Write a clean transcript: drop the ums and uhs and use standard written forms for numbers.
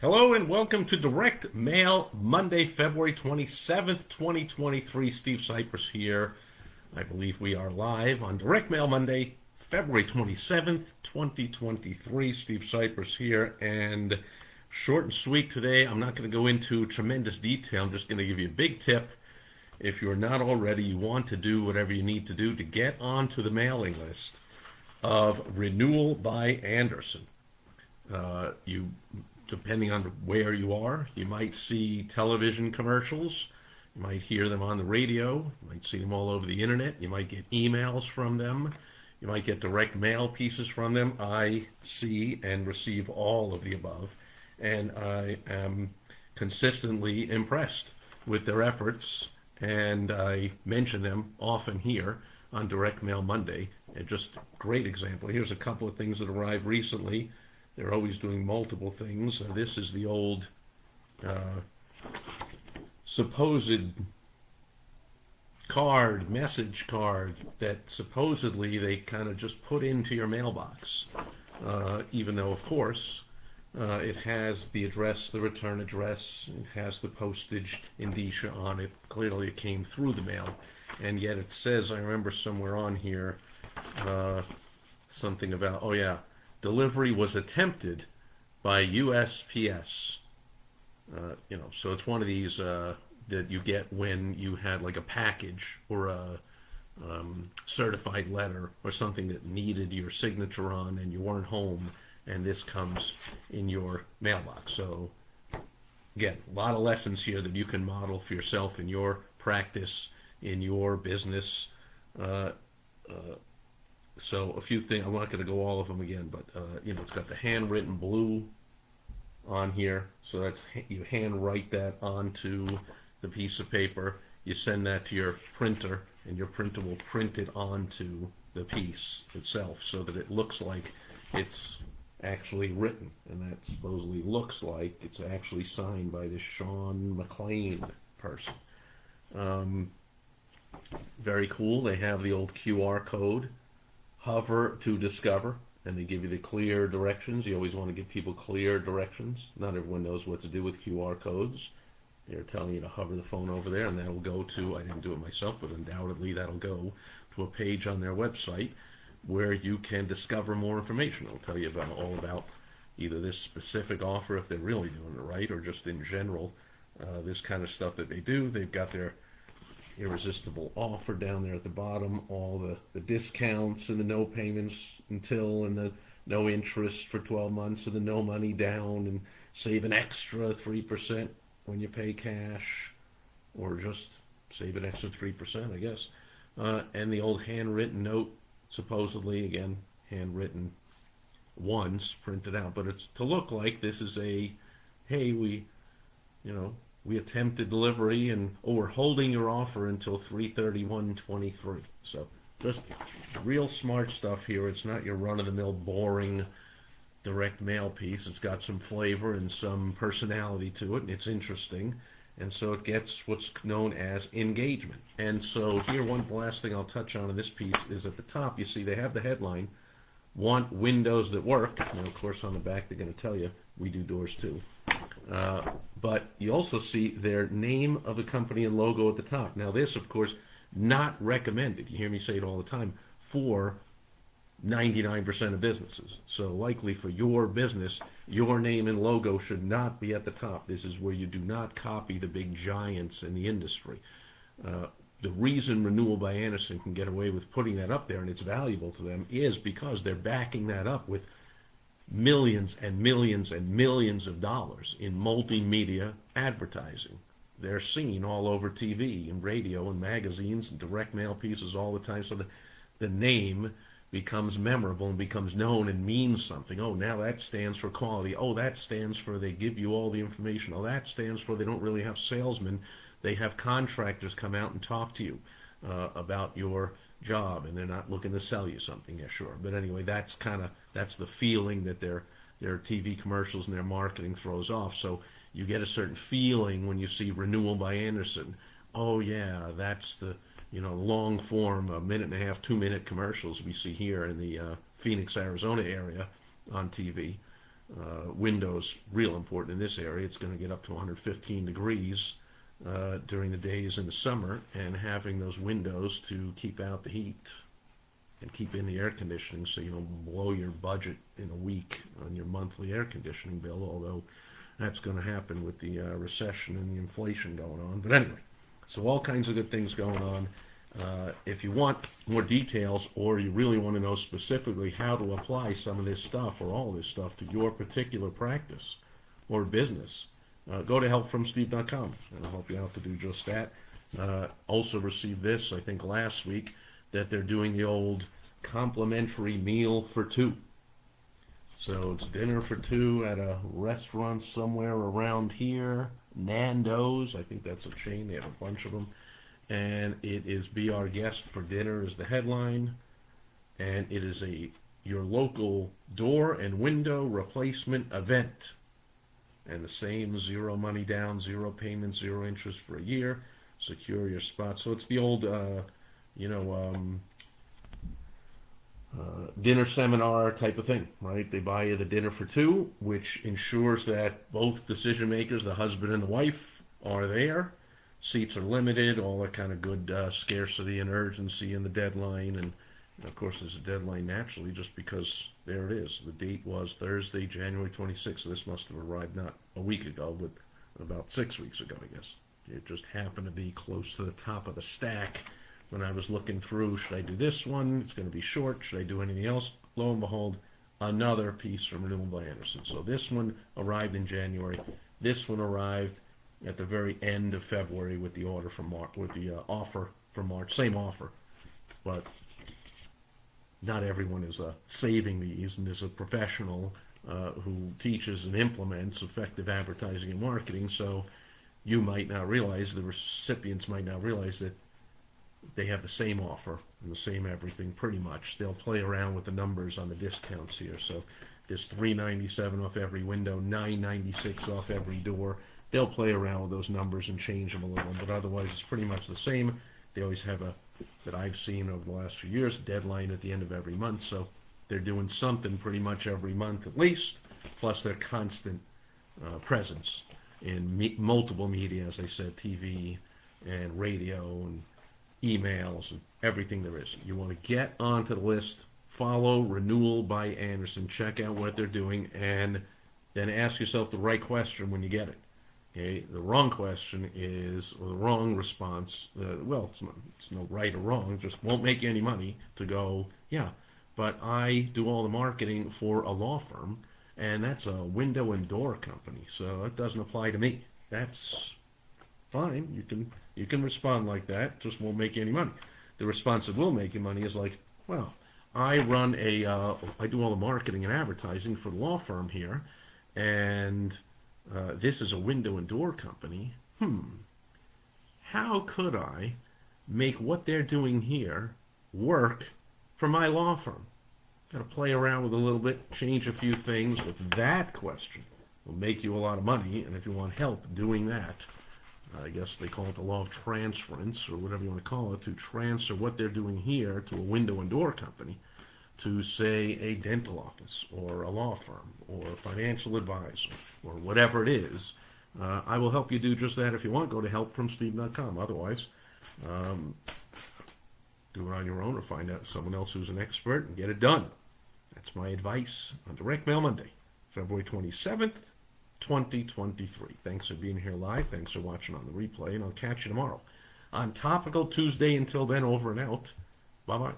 Hello and welcome to Direct Mail Monday, February 27th, 2023. Steve Sipress here. I believe we are live on Direct Mail Monday, February 27th, 2023. Steve Sipress here, and short and sweet today. I'm not going to go into tremendous detail. I'm just going to give you a big tip. If you're not already, you want to do whatever you need to do to get onto the mailing list of Renewal by Andersen. Depending on where you are, you might see television commercials, you might hear them on the radio, you might see them all over the internet, you might get emails from them, you might get direct mail pieces from them. I see and receive all of the above, and I am consistently impressed with their efforts, and I mention them often here on Direct Mail Monday. And just a great example. Here's a couple of things that arrived recently. They're always doing multiple things. This is the old supposed message card that supposedly they kind of just put into your mailbox. Even though, of course, it has the address, the return address, it has the postage indicia on it. Clearly it came through the mail. And yet it says, I remember somewhere on here, something about, delivery was attempted by USPS. So it's one of these that you get when you had like a package or a certified letter or something that needed your signature on and you weren't home, and this comes in your mailbox. So again, a lot of lessons here that you can model for yourself in your practice, in your business. So a few things, I'm not going to go all of them again, but it's got the handwritten blue on here. So that's, you handwrite that onto the piece of paper. You send that to your printer, and your printer will print it onto the piece itself so that it looks like it's actually written. And that supposedly looks like it's actually signed by this Sean McLean person. Very cool. They have the old QR code. Hover to discover, and they give you the clear directions. You always want to give people clear directions. Not everyone knows what to do with QR codes. They're telling you to hover the phone over there, and that'll go to, I didn't do it myself, but undoubtedly that'll go to a page on their website where you can discover more information. It'll tell you all about either this specific offer, if they're really doing it right, or just in general, this kind of stuff that they do. They've got their irresistible offer down there at the bottom, all the discounts and the no payments until, and the no interest for 12 months, and the no money down, and save an extra 3% when you pay cash, or just save an extra 3%, I guess. And the old handwritten note, supposedly, again, handwritten once, printed out, but it's to look like this is a, hey, we attempted delivery, and we're holding your offer until 3/31/23. So just real smart stuff here. It's not your run-of-the-mill boring direct mail piece. It's got some flavor and some personality to it, and it's interesting. And so it gets what's known as engagement. And so here, one last thing I'll touch on in this piece is at the top, you see they have the headline, "Want windows that work." And of course on the back they're going to tell you, we do doors too. But you also see their name of the company and logo at the top. Now this, of course, not recommended. You hear me say it all the time, for 99% of businesses. So likely for your business, your name and logo should not be at the top. This is where you do not copy the big giants in the industry. The reason Renewal by Andersen can get away with putting that up there, and it's valuable to them, is because they're backing that up with millions and millions and millions of dollars in multimedia advertising. They're seen all over TV and radio and magazines and direct mail pieces all the time, so the name becomes memorable and becomes known and means something. Oh, now that stands for quality. Oh, that stands for they give you all the information. Oh, that stands for they don't really have salesmen. They have contractors come out and talk to you about your job, and they're not looking to sell you something. Yeah, sure. But anyway, that's the feeling that their TV commercials and their marketing throws off. So you get a certain feeling when you see Renewal by Andersen. Oh yeah, that's the long form, a minute and a half, 2 minute commercials we see here in the Phoenix, Arizona area on TV. Windows, real important in this area. It's going to get up to 115 degrees during the days in the summer, and having those windows to keep out the heat and keep in the air conditioning so you don't blow your budget in a week on your monthly air conditioning bill, although that's going to happen with the recession and the inflation going on. But anyway, so all kinds of good things going on. If you want more details, or you really want to know specifically how to apply some of this stuff or all this stuff to your particular practice or business, go to helpfromsteve.com, and I'll help you out to do just that. Also received this, I think last week, that they're doing the old complimentary meal for two. So it's dinner for two at a restaurant somewhere around here, Nando's, I think that's a chain, they have a bunch of them. And it is Be Our Guest for Dinner is the headline, and it is your local door and window replacement event. And the same, 0 money down, 0 payments, 0 interest for a year. Secure your spot. So it's the old, dinner seminar type of thing, right? They buy you the dinner for two, which ensures that both decision makers, the husband and the wife, are there. Seats are limited, all that kind of good scarcity and urgency in the deadline. And of course, there's a deadline naturally just because there it is. The date was Thursday, January 26th. So this must have arrived not a week ago, but about 6 weeks ago, I guess. It just happened to be close to the top of the stack when I was looking through, should I do this one? It's going to be short. Should I do anything else? Lo and behold, another piece from Renewal by Anderson. So this one arrived in January. This one arrived at the very end of February with the order from March, with the offer from March. Same offer, but not everyone is saving these, and is a professional who teaches and implements effective advertising and marketing. So you might not realize, the recipients might not realize that they have the same offer and the same everything pretty much. They'll play around with the numbers on the discounts here. So there's $397 off every window, $996 off every door. They'll play around with those numbers and change them a little, but otherwise it's pretty much the same. They always have that I've seen over the last few years, deadline at the end of every month. So they're doing something pretty much every month at least, plus their constant presence in multiple media, as I said, TV and radio and emails and everything there is. You want to get onto the list, follow Renewal by Anderson, check out what they're doing, and then ask yourself the right question when you get it. Okay, the wrong question is, or the wrong response, it's no right or wrong, just won't make you any money to go, yeah, but I do all the marketing for a law firm, and that's a window and door company, so it doesn't apply to me. That's fine. You can respond like that, just won't make you any money. The response that will make you money is like, well, I run I do all the marketing and advertising for the law firm here, and this is a window and door company. How could I make what they're doing here work for my law firm? Got to play around with a little bit, change a few things, but that question will make you a lot of money. And if you want help doing that, I guess they call it the law of transference, or whatever you want to call it, to transfer what they're doing here to a window and door company, to, say, a dental office or a law firm or a financial advisor or whatever it is. I will help you do just that. If you want, go to helpfromsteve.com. Otherwise, do it on your own or find out someone else who's an expert and get it done. That's my advice on Direct Mail Monday, February 27th, 2023. Thanks for being here live. Thanks for watching on the replay, and I'll catch you tomorrow on Topical Tuesday. Until then, over and out. Bye-bye.